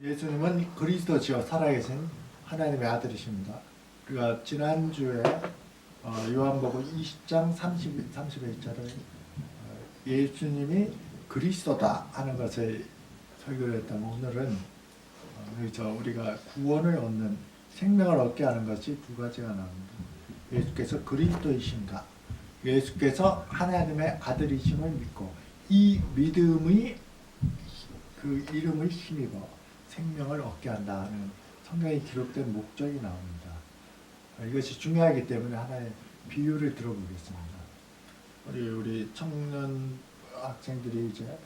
예수님은 그리스도시요 살아계신 하나님의 아들이십니다. 우리가 지난주에 요한복음 20장 31절을 예수님이 그리스도다 하는 것을 설교를 했다면 오늘은 여기서 우리가 구원을 얻는 생명을 얻게 하는 것이 두 가지가 나옵니다. 예수께서 그리스도이신가, 예수께서 하나님의 아들이심을 믿고 이 믿음이 그 이름을 힘입어 생명을 얻게 한다 하는 성경에 기록된 목적이 나옵니다. 이것이 중요하기 때문에 하나의 비유를 들어보겠습니다. 우리 청년 학생들이 이제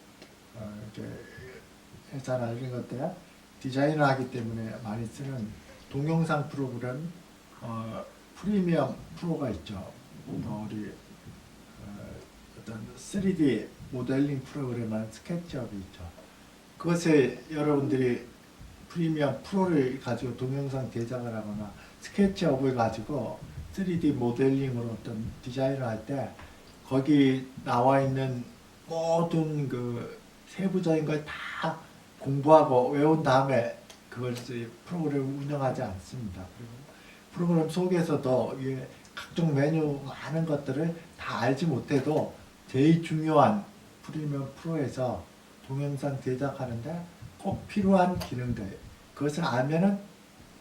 회사나 이런 것들 디자인을 하기 때문에 많이 쓰는 동영상 프로그램 프리미엄 프로가 있죠. 우리 어떤 3D 모델링 프로그램은 스케치업이 있죠. 그것에 여러분들이 프리미엄 프로를 가지고 동영상 제작을 하거나 스케치업을 가지고 3D 모델링으로 어떤 디자인을 할 때 거기 나와 있는 모든 그 세부적인 걸 다 공부하고 외운 다음에 그걸 프로그램을 운영하지 않습니다. 그리고 프로그램 속에서도 각종 메뉴 많은 것들을 다 알지 못해도 제일 중요한 프리미엄 프로에서 동영상 제작하는데 꼭 필요한 기능들, 그것을 알면은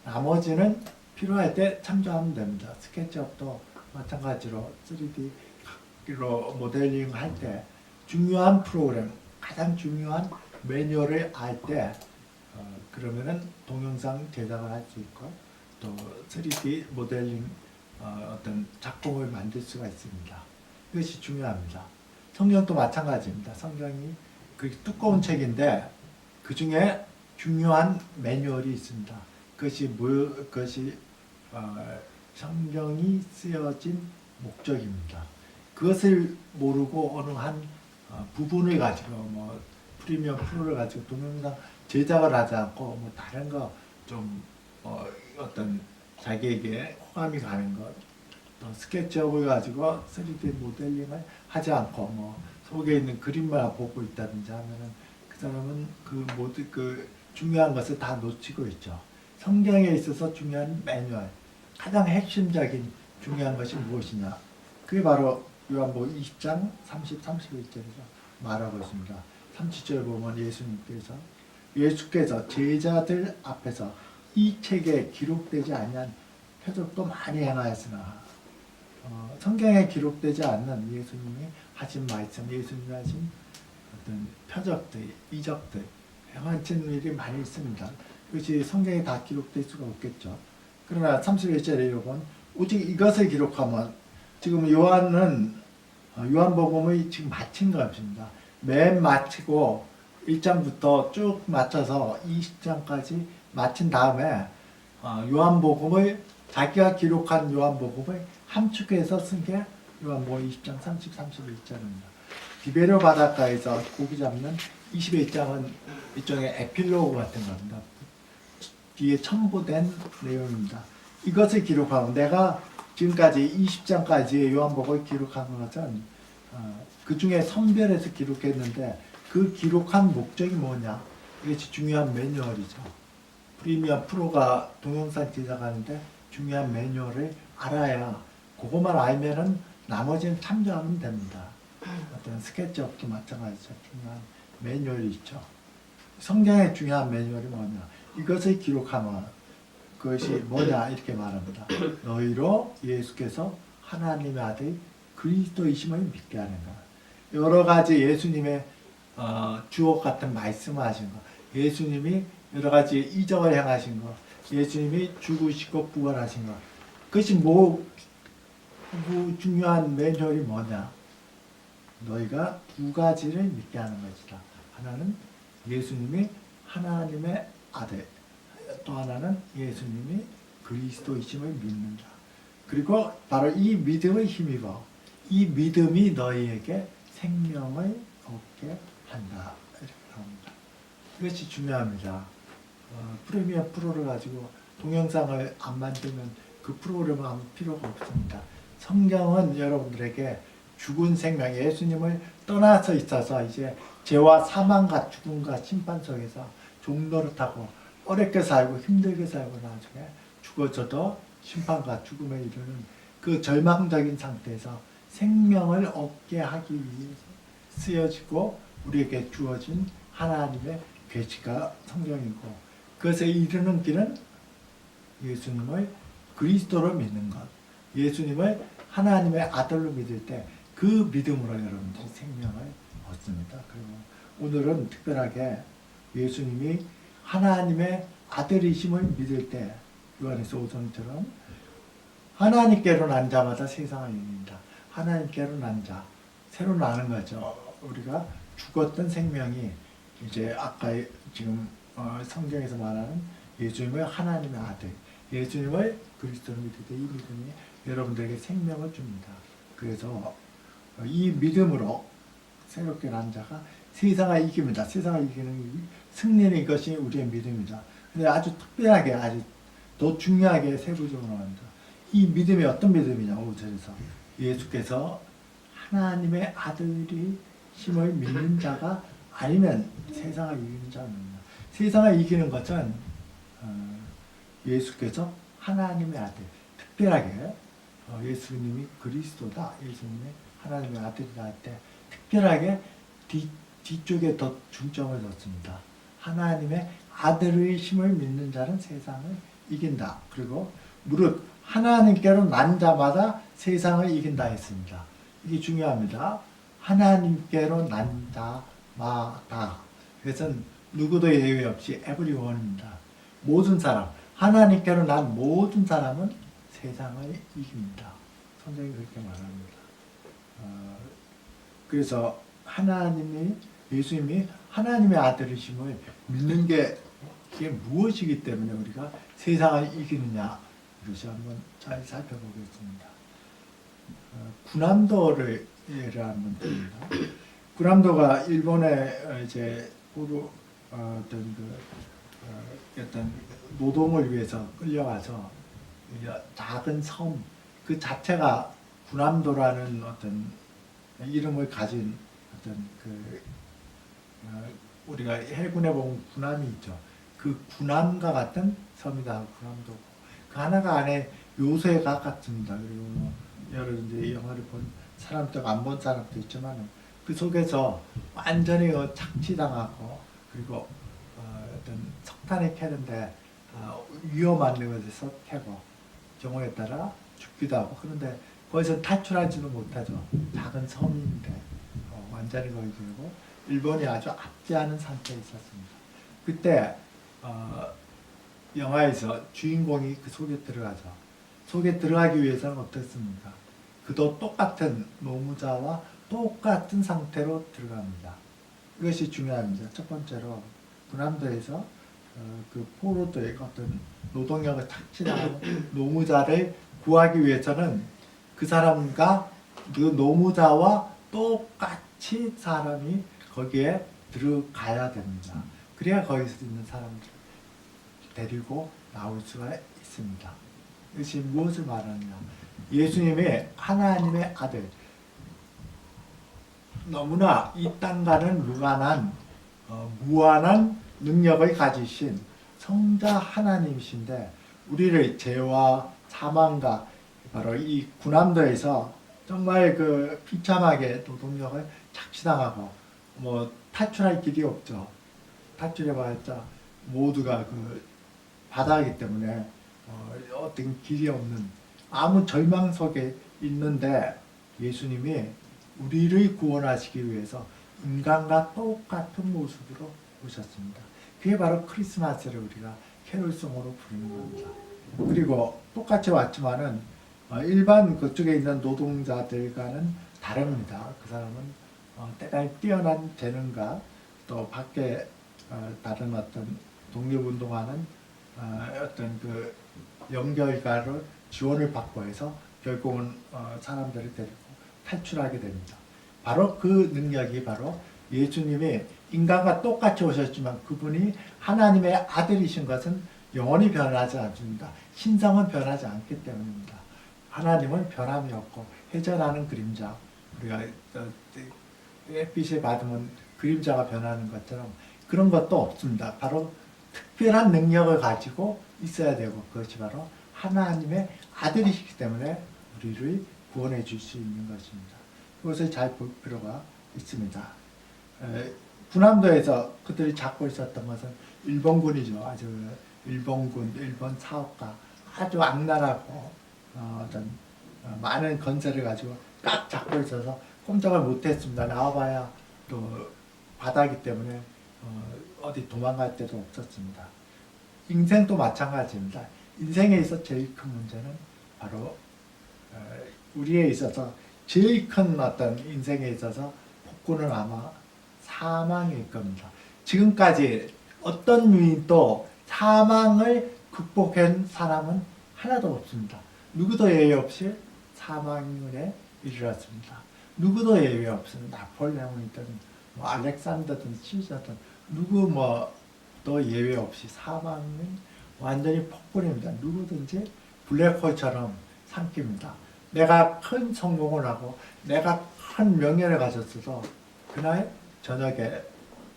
나머지는 필요할 때 참조하면 됩니다. 스케치업도 마찬가지로 3D로 모델링 할 때 중요한 프로그램, 가장 중요한 매뉴얼을 알 때 그러면은 동영상 제작을 할 수 있고 또 3D 모델링 어떤 작품을 만들 수가 있습니다. 이것이 중요합니다. 성경도 마찬가지입니다. 성경이 그 두꺼운 책인데 그 중에 중요한 매뉴얼이 있습니다. 그것이 성경이 쓰여진 목적입니다. 그것을 모르고 어느 한 부분을 가지고 프리미엄 프로를 가지고 동영상 제작을 하지 않고 다른 거 좀 어떤 자기에게 호감이 가는 것, 또 스케치업을 가지고 3D 모델링을 하지 않고 속에 있는 그림만 보고 있다든지 하면은 그 사람은 그 중요한 것을 다 놓치고 있죠. 성경에 있어서 중요한 매뉴얼, 가장 핵심적인 중요한 것이 무엇이냐? 그게 바로 요한복음 20장 30, 31절에서 말하고 있습니다. 30절 보면 예수께서 제자들 앞에서 이 책에 기록되지 아니한 표적도 많이 행하였으나 성경에 기록되지 않는 예수님이 하신 말씀, 예수님이 하신 어떤 표적들, 이적들, 행하신 일이 많이 있습니다. 그것이 성경에 다 기록될 수가 없겠죠. 그러나 31절에 보면 오직 이것을 기록하면 지금 요한복음의 지금 마친 것입니다. 맨 마치고 1장부터 쭉 맞춰서 20장까지 마친 다음에 요한복음을 자기가 기록한 요한복음을 함축해서 쓴 게 요한복음 20장 30, 31절입니다. 디베르 바닷가에서 고기 잡는 21장은 일종의 에필로그 같은 겁니다. 뒤에 첨부된 내용입니다. 이것을 기록하고 내가 지금까지 20장까지의 요한복음을 기록한 것은 그 중에 선별해서 기록했는데 그 기록한 목적이 뭐냐? 이것이 중요한 매뉴얼이죠. 프리미엄 프로가 동영상 제작하는데 중요한 매뉴얼을 알아야 그것만 알면은 나머지는 참조하면 됩니다. 어떤 스케치업도 마찬가지죠. 중요한 매뉴얼이 있죠. 성경의 중요한 매뉴얼이 뭐냐? 이것을 기록하면 그것이 뭐냐? 이렇게 말합니다. 너희로 예수께서 하나님의 아들 그리스도이심을 믿게 하는 것. 여러 가지 예수님의 주옥 같은 말씀을 하신 것, 예수님이 여러 가지 이적을 행하신 것, 예수님이 죽으시고 부활하신 것, 그것이 중요한 매뉴얼이 뭐냐? 너희가 두 가지를 믿게 하는 것이다. 하나는 예수님이 하나님의 아들, 또 하나는 예수님이 그리스도이심을 믿는다. 그리고 바로 이 믿음을 힘입어 이 믿음이 너희에게 생명을 얻게 한다. 이렇게 나옵니다. 이것이 중요합니다. 프리미엄 프로를 가지고 동영상을 안 만들면 그 프로그램은 아무 필요가 없습니다. 성경은 여러분들에게 죽은 생명, 예수님을 떠나서 있어서 이제 죄와 사망과 죽음과 심판 속에서 종노릇하고 어렵게 살고 힘들게 살고 나중에 죽어져도 심판과 죽음에 이르는 그 절망적인 상태에서 생명을 얻게 하기 위해서 쓰여지고 우리에게 주어진 하나님의 계시가 성경이고, 그것에 이르는 길은 예수님을 그리스도로 믿는 것, 예수님을 하나님의 아들로 믿을 때 그 믿음으로 여러분들이 생명을 얻습니다. 그리고 오늘은 특별하게 예수님이 하나님의 아들이심을 믿을 때 요한에서 5장처럼 하나님께로 난 자마다 세상을 이긴다. 하나님께로 난 자, 새로 나는 거죠. 우리가 죽었던 생명이 이제 아까 지금 성경에서 말하는 예수님을 하나님의 아들, 예수님을 그리스도로 믿을 때 이 믿음이 여러분들에게 생명을 줍니다. 그래서 이 믿음으로 새롭게 난 자가 세상을 이깁니다. 세상을 이기는 승리는 이것이 우리의 믿음이다. 근데 아주 특별하게, 아주 더 중요하게 세부적으로 합니다. 이 믿음이 어떤 믿음이냐, 5절에서. 예수께서 하나님의 아들이 심을 믿는 자가 아니면 세상을 이기는 자입니다. 세상을 이기는 것은 예수께서 하나님의 아들, 특별하게 예수님이 그리스도다, 예수님이 하나님의 아들이다 할 때 특별하게 뒤쪽에 더 중점을 뒀습니다. 하나님의 아들의 심을 믿는 자는 세상을 이긴다. 그리고 무릇 하나님께로 난 자마다 세상을 이긴다 했습니다. 이게 중요합니다. 하나님께로 난 자마다. 그것은 누구도 예외 없이 everyone입니다. 모든 사람, 하나님께로 난 모든 사람은 세상을 이깁니다. 성경이 그렇게 말합니다. 그래서 예수님이 하나님의 아들이심을 믿는 게 그게 무엇이기 때문에 우리가 세상을 이기느냐, 이것이 한번 잘 살펴보겠습니다. 구남도를 예를 한번 듭니다. 구남도가 일본의 이제 어떤 노동을 위해서 끌려가서 작은 섬 그 자체가 구남도라는 어떤 이름을 가진 어떤 우리가 해군에 보면 군함이 있죠. 그 군함과 같은 섬이다. 구남도. 그 하나가 안에 요새가 같습니다. 그리고 여러 이제 영화를 본 사람도 안 본 사람도 있지만 그 속에서 완전히 착취당하고, 그리고 어떤 석탄이 캐는데 위험한 곳에서 캐고 경우에 따라 죽기도 하고, 그런데 거기서 탈출하지는 못하죠. 작은 섬인데 완전히 거기 들고 일본이 아주 압제하는 상태에 있었습니다. 그때 영화에서 주인공이 그 속에 들어가죠. 속에 들어가기 위해서는 어떻습니까? 그도 똑같은 노무자와 똑같은 상태로 들어갑니다. 이것이 중요합니다. 첫 번째로 군함도에서 그 포로들의 어떤 노동력을 착취하는 노무자를 구하기 위해서는 그 사람과 그 노무자와 똑같이 사람이 거기에 들어가야 됩니다. 그래야 거기서 있는 사람들을 데리고 나올 수가 있습니다. 이것이 무엇을 말하느냐? 예수님이 하나님의 아들, 너무나 이 땅과는 무한한 능력을 가지신 성자 하나님이신데, 우리를 죄와 사망과 바로 이 군함도에서 정말 그 비참하게 노동력을 착취당하고 탈출할 길이 없죠. 탈출해봤자 모두가 그 바다이기 때문에 어떤 길이 없는 아무 절망 속에 있는데, 예수님이 우리를 구원하시기 위해서 인간과 똑같은 모습으로 오셨습니다. 그게 바로 크리스마스를 우리가 캐롤송으로 부르는 겁니다. 그리고 똑같이 왔지만은 일반 그쪽에 있는 노동자들과는 다릅니다. 그 사람은 대단히 뛰어난 재능과 또 밖에 다른 어떤 독립운동하는 어떤 그 연결가로 지원을 받고 해서 결국은 사람들을 데리고 탈출하게 됩니다. 바로 그 능력이 바로 예수님이 인간과 똑같이 오셨지만 그분이 하나님의 아들이신 것은 영원히 변하지 않습니다. 신성은 변하지 않기 때문입니다. 하나님은 변함이 없고 회전하는 그림자, 우리가 햇빛을 받으면 그림자가 변하는 것처럼 그런 것도 없습니다. 바로 특별한 능력을 가지고 있어야 되고 그것이 바로 하나님의 아들이시기 때문에 우리를 구원해 줄 수 있는 것입니다. 그것을 잘 볼 필요가 있습니다. 군함도에서 그들이 잡고 있었던 것은 일본군이죠. 아주 일본군, 일본 사업가 아주 악랄하고 많은 건설을 가지고 꽉 잡고 있어서 꼼짝을 못했습니다. 나와봐야 또 바다기 때문에 어디 도망갈 데도 없었습니다. 인생도 마찬가지입니다. 인생에 있어 제일 큰 문제는 바로 우리에 있어서 제일 큰 어떤 인생에 있어서 폭군은 아마 사망일 겁니다. 지금까지 어떤 유인도 사망을 극복한 사람은 하나도 없습니다. 누구도 예외 없이 사망에 이르렀습니다. 누구도 예외 없습니다. 나폴레옹이든 뭐 알렉산더든 시저든 누구 또 예외 없이 사망은 완전히 폭군입니다. 누구든지 블랙홀처럼 삼킵니다. 내가 큰 성공을 하고 내가 큰 명예를 가졌어도 그날 저녁에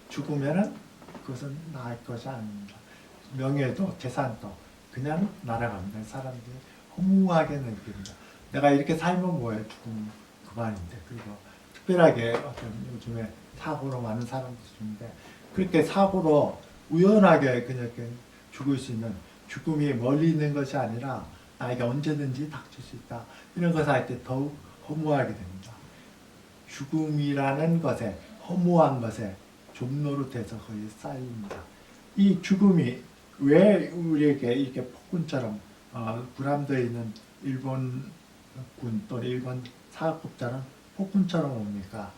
죽으면은 그것은 나을 것이 아닙니다. 명예도 재산도 그냥 날아갑니다. 사람들이 허무하게 느낍니다. 내가 이렇게 살면 뭐해 죽으면 그만인데. 그리고 특별하게 어떤 요즘에 사고로 많은 사람들이 있는데 그렇게 사고로 우연하게 그냥 죽을 수 있는 죽음이 멀리 있는 것이 아니라 나에게 언제든지 닥칠 수 있다. 이런 것을 할 때 더욱 허무하게 됩니다. 죽음이라는 것에 허무한 것에 좀노릇해서 거의 쌓입니다. 이 죽음이 왜 우리에게 이렇게 폭군처럼 군함도에 있는 일본군 또는 일본 사업국자는 폭군처럼 옵니까?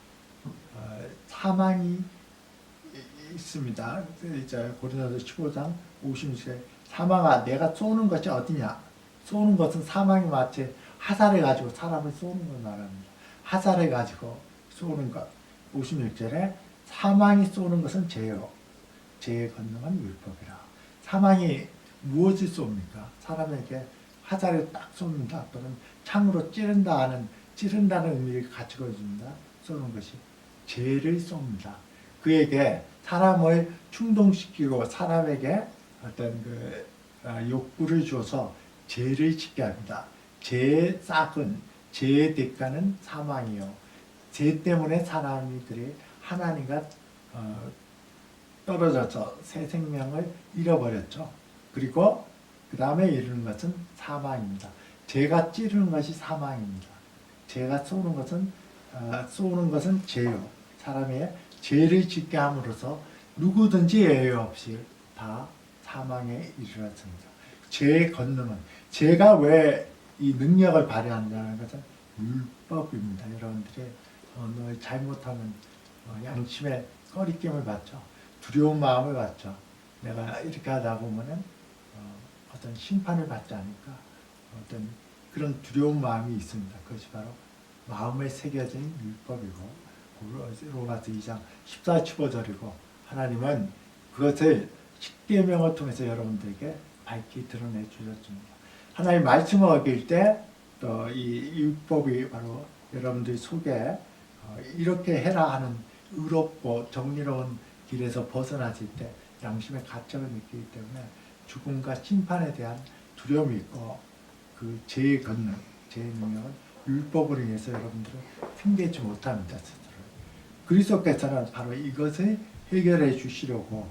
사망이 있습니다. 이제 고린도서 15장 50절 사망아 내가 쏘는 것이 어디냐? 쏘는 것은 사망이 마치 화살을 가지고 사람을 쏘는 걸 말합니다. 화살을 가지고 쏘는 것. 56절에 사망이 쏘는 것은 죄요. 죄의 권능은 율법이라. 사망이 무엇을 쏩니까? 사람에게 화살을 딱 쏩니다. 또는 창으로 찌른다는 의미를 가지고 있습니다. 쏘는 것이 죄를 쏩니다. 그에게 사람을 충동시키고 사람에게 어떤 욕구를 줘서 죄를 짓게 합니다. 죄의 싹은 죄의 대가는 사망이요. 죄 때문에 사람들이 하나님과 떨어져서 새 생명을 잃어버렸죠. 그리고 그 다음에 이르는 것은 사망입니다. 죄가 찌르는 것이 사망입니다. 죄가 쏘는 것은 죄요. 사람의 죄를 짓게 함으로써 누구든지 예외 없이 다 사망에 이르렀습니다. 죄의 권능은 죄가 왜 이 능력을 발휘한다는 것은 율법입니다. 여러분들이 너 잘못하면 양심의 꺼리낌을 받죠. 두려운 마음을 받죠. 내가 이렇게 하다 보면은 어떤 심판을 받지 않을까 어떤 그런 두려운 마음이 있습니다. 그것이 바로 마음에 새겨진 율법이고 로마서 2장 14, 15절이고 하나님은 그것을 십계명을 통해서 여러분들에게 밝히 드러내 주셨습니다. 하나님 말씀을 어길 때 또 이 율법이 바로 여러분들 속에 이렇게 해라 하는 의롭고 정의로운 길에서 벗어나실 때 양심의 가책을 느끼기 때문에 죽음과 심판에 대한 두려움이 있고 그 죄의 권능, 죄의 능력은 율법으로 인해서 여러분들은 승계하지 못합니다. 그리스도께서는 바로 이것을 해결해 주시려고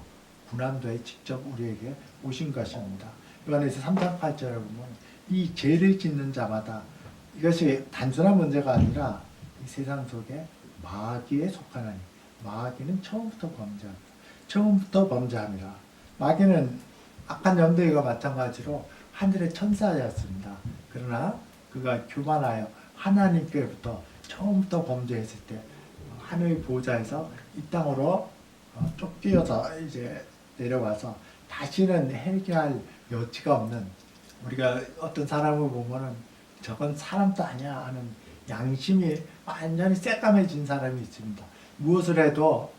군함도에 직접 우리에게 오신 것입니다. 요한에서 3장 8절에 보면 이 죄를 짓는 자마다 이것이 단순한 문제가 아니라 이 세상 속에 마귀에 속하나니 마귀는 처음부터 범죄합니다. 처음부터 범죄함이라. 마귀는 악한 염도이가 마찬가지로 하늘의 천사였습니다. 그러나 그가 교만하여 하나님께로부터 처음부터 범죄했을 때 하늘 보좌에서 이 땅으로 쫓겨서 이제 내려와서 다시는 해결할 여지가 없는 우리가 어떤 사람을 보면은 저건 사람도 아니야 하는 양심이 완전히 새까매진 사람이 있습니다. 무엇을 해도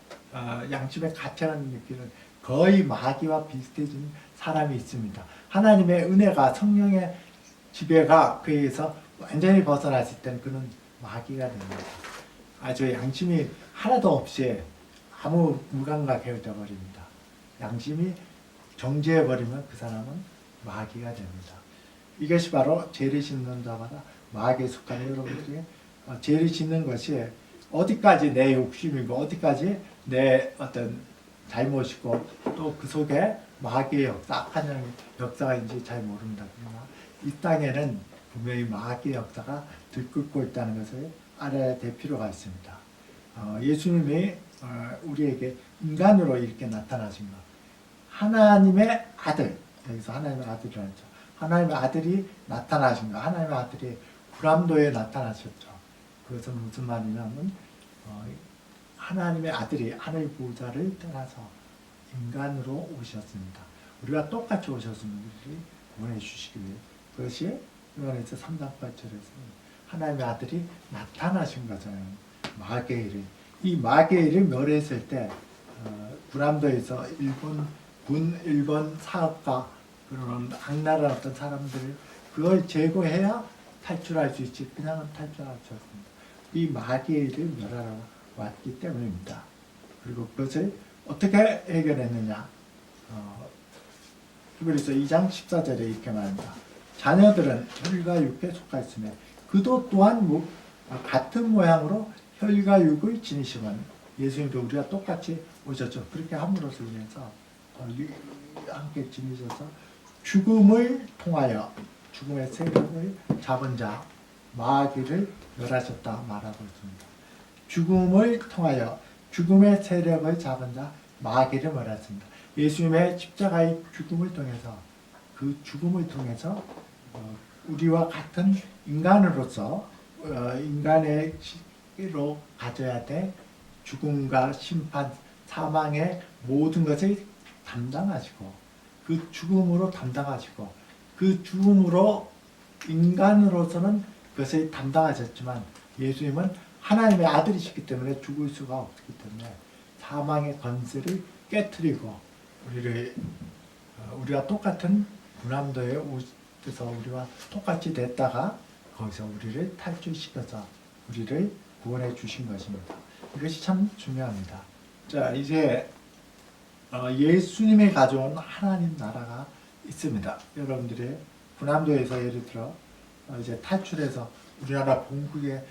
양심의 가책을 느끼는 거의 마귀와 비슷해진 사람이 있습니다. 하나님의 은혜가 성령의 지배가 그에게서 완전히 벗어났을 땐 그는 마귀가 됩니다. 아주 양심이 하나도 없이 아무 무감각해져 버립니다. 양심이 정죄해버리면 그 사람은 마귀가 됩니다. 이것이 바로 죄를 짓는 자마다 마귀에 속하는 여러분들이 죄를 짓는 것이 어디까지 내 욕심이고 어디까지 내 어떤 잘못이고 또 그 속에 마귀의 역사, 악한 영의 역사인지 잘 모릅니다. 그러나 이 땅에는 분명히 마귀의 역사가 들끓고 있다는 것을 알아야 될 필요가 있습니다. 예수님이 우리에게 인간으로 이렇게 나타나신 것, 하나님의 아들, 여기서 하나님의 아들이라고 했죠. 하나님의 아들이 나타나신 것, 하나님의 아들이 불암도에 나타나셨죠. 그것은 무슨 말이냐면 하나님의 아들이 하늘 보좌를 떠나서 인간으로 오셨습니다. 우리가 똑같이 오셨습니다. 우리를 구원해 주시기 위해. 그것이 요한에서 3장 8절에서 하나님의 아들이 나타나신 거잖아요. 마게일을. 이 마게일을 멸했을 때 불암도에서 일본 사업가 그런 악랄한 어떤 사람들을 그걸 제거해야 탈출할 수 있지 그냥은 탈출할 수 없습니다. 이 마귀를 멸하러 왔기 때문입니다. 그리고 그것을 어떻게 해결했느냐? 히브리서 2장 14절에 이렇게 말합니다. 자녀들은 혈과 육에 속하였으며 그도 또한 같은 모양으로 혈과 육을 지니시면 예수님도 우리가 똑같이 오셨죠. 그렇게 함으로써 인해서 함께 지니셔서 죽음을 통하여 죽음의 세력을 잡은 자 마귀를 멸하셨다 말하고 있습니다. 죽음을 통하여 죽음의 세력을 잡은 자 마귀를 멸하셨습니다. 예수님의 십자가의 죽음을 통해서 그 죽음을 통해서 우리와 같은 인간으로서 인간의 시로 가져야 될 죽음과 심판, 사망의 모든 것을 담당하시고 그 죽음으로 담당하시고 그 죽음으로 인간으로서는 그것을 담당하셨지만 예수님은 하나님의 아들이시기 때문에 죽을 수가 없기 때문에 사망의 권세를 깨트리고 우리와 똑같은 불암도에 오셔서 우리와 똑같이 됐다가 거기서 우리를 탈출시켜서 우리를 구원해 주신 것입니다. 이것이 참 중요합니다. 자, 이제 예수님이 가져온 하나님 나라가 있습니다. 여러분들이 군함도에서 예를 들어 이제 탈출해서 우리나라 본국에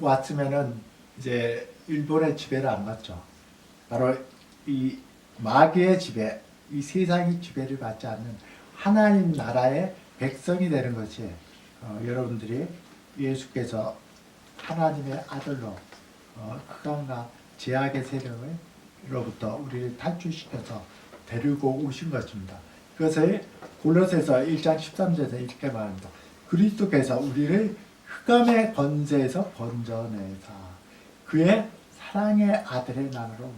왔으면은 이제 일본의 지배를 안 받죠. 바로 이 마귀의 지배, 이 세상의 지배를 받지 않는 하나님 나라의 백성이 되는 것이 여러분들이 예수께서 하나님의 아들로 흑암과 죄악의 세력으로부터 우리를 탈출시켜서 데리고 오신 것입니다. 그것을 골로새서 1장 13절에서 이렇게 말합니다. 그리스도께서 우리를 흑암의 권세에서 건져내사 그의 사랑의 아들의 나라로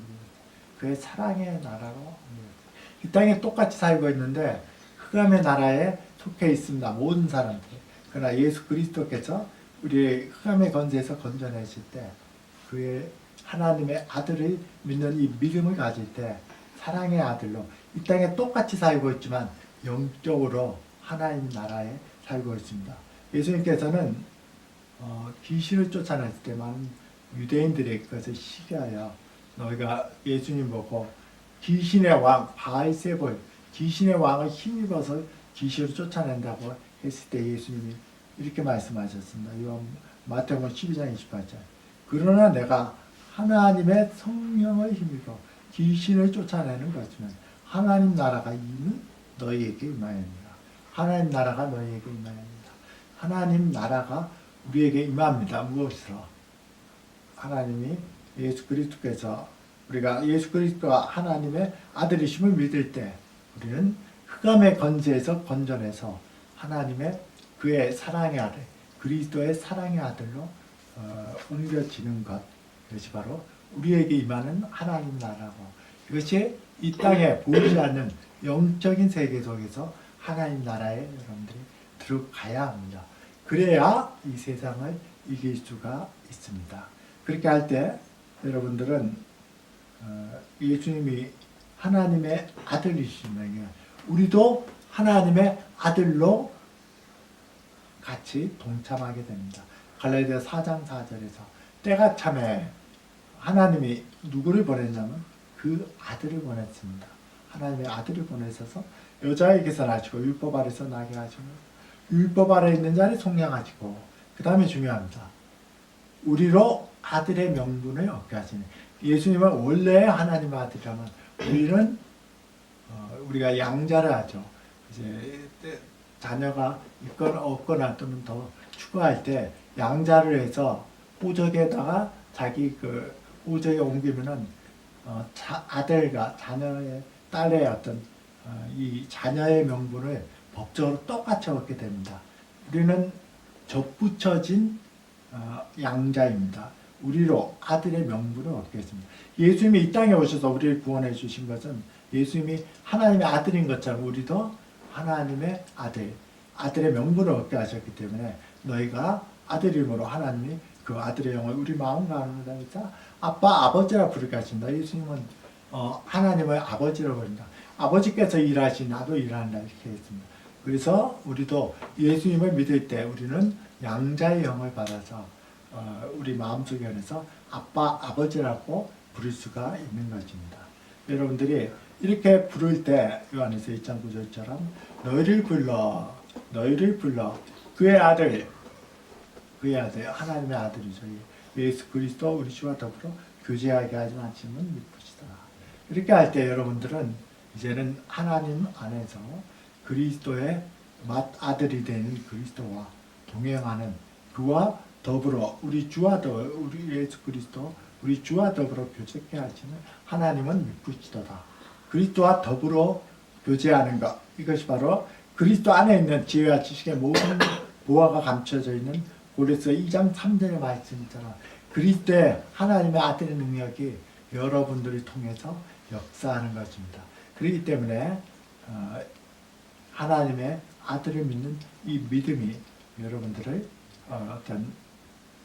그의 사랑의 나라로 이 땅에 똑같이 살고 있는데 흑암의 나라에 속해 있습니다. 모든 사람들. 그러나 예수 그리스도께서 우리의 흑암의 권세에서 건져내실 때 그의 하나님의 아들을 믿는 이 믿음을 가질 때 사랑의 아들로 이 땅에 똑같이 살고 있지만 영적으로 하나님 나라에 살고 있습니다. 예수님께서는 귀신을 쫓아냈을 때 많은 유대인들의 그것을 시기하여 너희가 예수님 보고 귀신의 왕 바알세볼 귀신의 왕을 힘입어서 귀신을 쫓아낸다고 했을 때 예수님이 이렇게 말씀하셨습니다. 마태복음 12장 28절 그러나 내가 하나님의 성령을 힘입어 귀신을 쫓아내는 것이면 하나님 나라가 이미 너희에게 임하였느니라. 하나님 나라가 너희에게 임하였느니라. 하나님 나라가 우리에게 임합니다. 무엇으로? 하나님이 예수 그리스도께서 우리가 예수 그리스도가 하나님의 아들이심을 믿을 때 우리는 흑암의 권세에서 건져내서 하나님의 그의 사랑의 아들 그리스도의 사랑의 아들로 옮겨지는 것 그것이 바로 우리에게 임하는 하나님 나라고 이것이 이 땅에 보이지 않는 영적인 세계 속에서 하나님 나라에 여러분들이 들어가야 합니다. 그래야 이 세상을 이길 수가 있습니다. 그렇게 할 때 여러분들은 예수님이 하나님의 아들이시면 우리도 하나님의 아들로 같이 동참하게 됩니다. 갈라디아 4장 4절에서 때가 참에 하나님이 누구를 보냈냐면 그 아들을 보냈습니다. 하나님의 아들을 보내셔서 여자에게서 나시고 율법 아래서 나게 하시고 율법 아래 있는 자를 속량하시고 그 다음에 중요합니다. 우리로 아들의 명분을 얻게 하시는 예수님은 원래 하나님의 아들이라면 우리는 우리가 양자를 하죠. 이제 자녀가 있거나 없거나 또는 더 추가할 때 양자를 해서 호적에다가 자기 그 호적에 옮기면은 아들과 자녀의 딸의 어떤 이 자녀의 명분을 법적으로 똑같이 얻게 됩니다. 우리는 접붙여진 양자입니다. 우리로 아들의 명분을 얻게 했습니다. 예수님이 이 땅에 오셔서 우리를 구원해 주신 것은 예수님이 하나님의 아들인 것처럼 우리도 하나님의 아들의 명분을 얻게 하셨기 때문에 너희가 아들임으로 하나님이 그 아들의 영을 우리 마음 가운데서 아빠, 아버지라 부르게 하신다. 예수님은 하나님을 아버지라고 부른다. 아버지께서 일하시 나도 일한다 이렇게 했습니다. 그래서 우리도 예수님을 믿을 때 우리는 양자의 영을 받아서 우리 마음속에 안에서 아빠, 아버지라고 부를 수가 있는 것입니다. 여러분들이 이렇게 부를 때 요한에서 1장 9절처럼 너희를 불러 그의 아들 하나님의 아들이죠. 예수 그리스도 우리 주와 더불어 교제하게 하지 마시면 미쁘시다. 이렇게 할 때 여러분들은 이제는 하나님 안에서 그리스도의 맏아들이 되는 그리스도와 동행하는 그와 더불어 우리 예수 그리스도 우리 주와 더불어 교제케 하시는 하나님은 미쁘시도다. 그리스도와 더불어 교제하는 것 이것이 바로 그리스도 안에 있는 지혜와 지식의 모든 보화가 감춰져 있는 고린도서 2장 3절의 말씀처럼 그리스도의 하나님의 아들의 능력이 여러분들을 통해서 역사하는 것입니다. 그렇기 때문에 하나님의 아들을 믿는 이 믿음이 여러분들을 어떤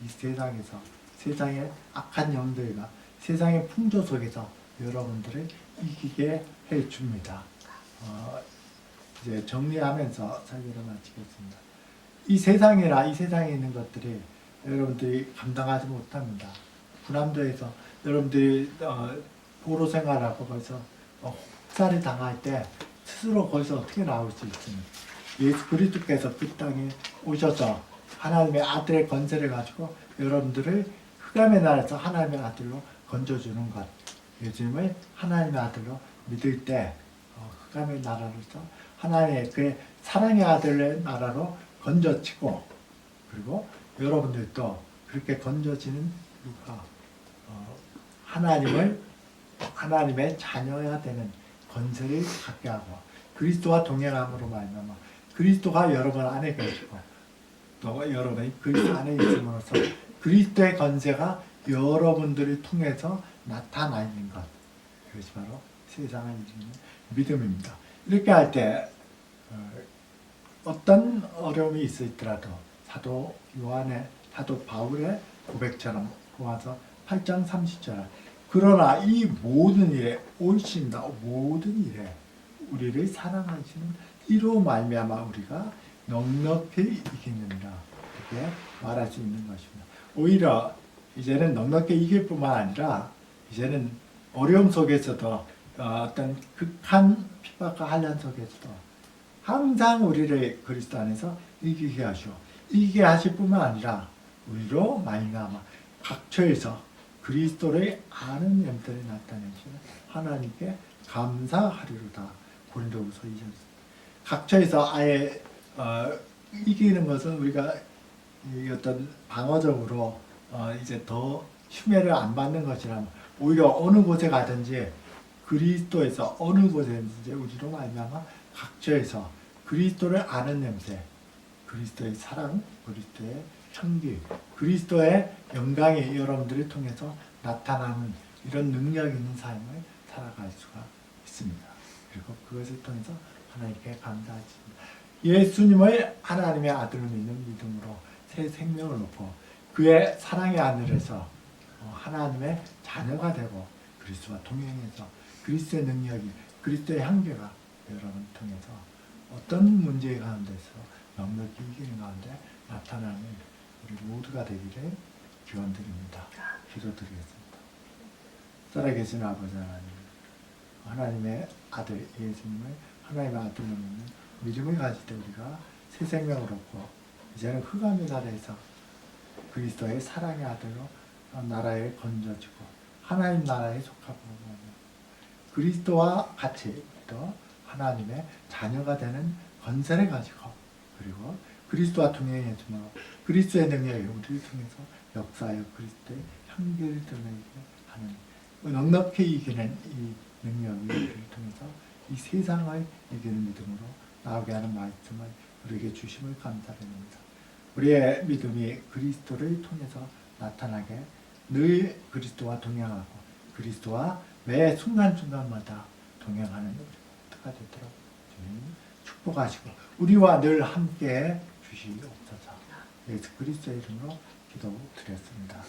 이 세상에서 세상의 악한 영들과 세상의 풍조 속에서 여러분들을 이기게 해줍니다. 이제 정리하면서 설교를 마치겠습니다. 이 세상에 있는 것들이 여러분들이 감당하지 못합니다. 불암도에서 여러분들이 포로 생활하고 거기서 혹사를 당할 때 스스로 거기서 어떻게 나올 수 있습니까? 예수 그리스도께서 그 땅에 오셔서 하나님의 아들의 건세를 가지고 여러분들을 흑암의 나라에서 하나님의 아들로 건져주는 것. 예수님을 하나님의 아들로 믿을 때 흑암의 나라로서 하나님의 그의 사랑의 아들의 나라로 건져치고 그리고 여러분들도 그렇게 건져지는 이유가 하나님의 자녀야 되는 건세를 갖게 하고 그리스도와 동행함으로 말미암아 그리스도가 여러분 안에 계시고 또 여러분이 그리스도 안에 있음으로써 그리스도의 건세가 여러분들을 통해서 나타나 있는 것 그것이 바로 세상을 이기는 믿음입니다. 이렇게 할 때 어떤 어려움이 있을지라도 사도 바울의 고백처럼 로마서 8장 30절 그러나 이 모든 일에 올신다 모든 일에 우리를 사랑하시는 이로 말미암아 우리가 넉넉히 이기느니라 이렇게 말할 수 있는 것입니다. 오히려 이제는 넉넉히 이길 뿐만 아니라 이제는 어려움 속에서도 어떤 극한 핍박과 한란 속에서도 항상 우리를 그리스도 안에서 이기게 하시오. 이기게 하실 뿐만 아니라 우리로 말미암아 각처에서 그리스도를 아는 영들이 나타내시는 하나님께 감사하리로다. 고린도후서 2장. 각처에서 아예 이기는 것은 우리가 어떤 방어적으로 이제 더 흉해를 안 받는 것이라면 오히려 어느 곳에 가든지 그리스도에서 어느 곳에든지 우리로 말미암아 각처에서 그리스도를 아는 냄새, 그리스도의 사랑, 그리스도의 향기, 그리스도의 영광이 여러분들을 통해서 나타나는 이런 능력 있는 삶을 살아갈 수가 있습니다. 그리고 그것을 통해서 하나님께 감사하십니다. 예수님을 하나님의 아들로 믿는 믿음으로 새 생명을 얻고 그의 사랑의 하늘에서 하나님의 자녀가 되고 그리스도와 동행해서 그리스도의 능력이 그리스도의 향기가 여러분 통해서 어떤 문제 가운데서 넉넉히 이기는 가운데 나타나는 우리 모두가 되기를 기원드립니다. 기도드리겠습니다. 살아계신 아버지 하나님 하나님의 아들 예수님을 하나님의 아들로 믿는 믿음을 가질 때 우리가 새 생명을 얻고 이제는 흑암의 나라에서 그리스도의 사랑의 아들로 나라에 건져지고 하나님 나라에 속하고 그리스도와 같이 또 하나님의 자녀가 되는 건세를 가지고 그리고 그리스도와 동행해주며 그리스도의 능력이 우리를 통해서 역사하여 그리스도의 향기를 드러내게 하는 넉넉히 이기는 이 능력이 우리를 통해서 이 세상을 이기는 믿음으로 나오게 하는 말씀을 우리에게 주심을 감사드립니다. 우리의 믿음이 그리스도를 통해서 나타나게 늘 그리스도와 동행하고 그리스도와 매 순간순간마다 동행하는 우리가 되도록 주님 축복하시고 우리와 늘 함께 주시옵소서. 예수 그리스도의 이름으로 기도드렸습니다.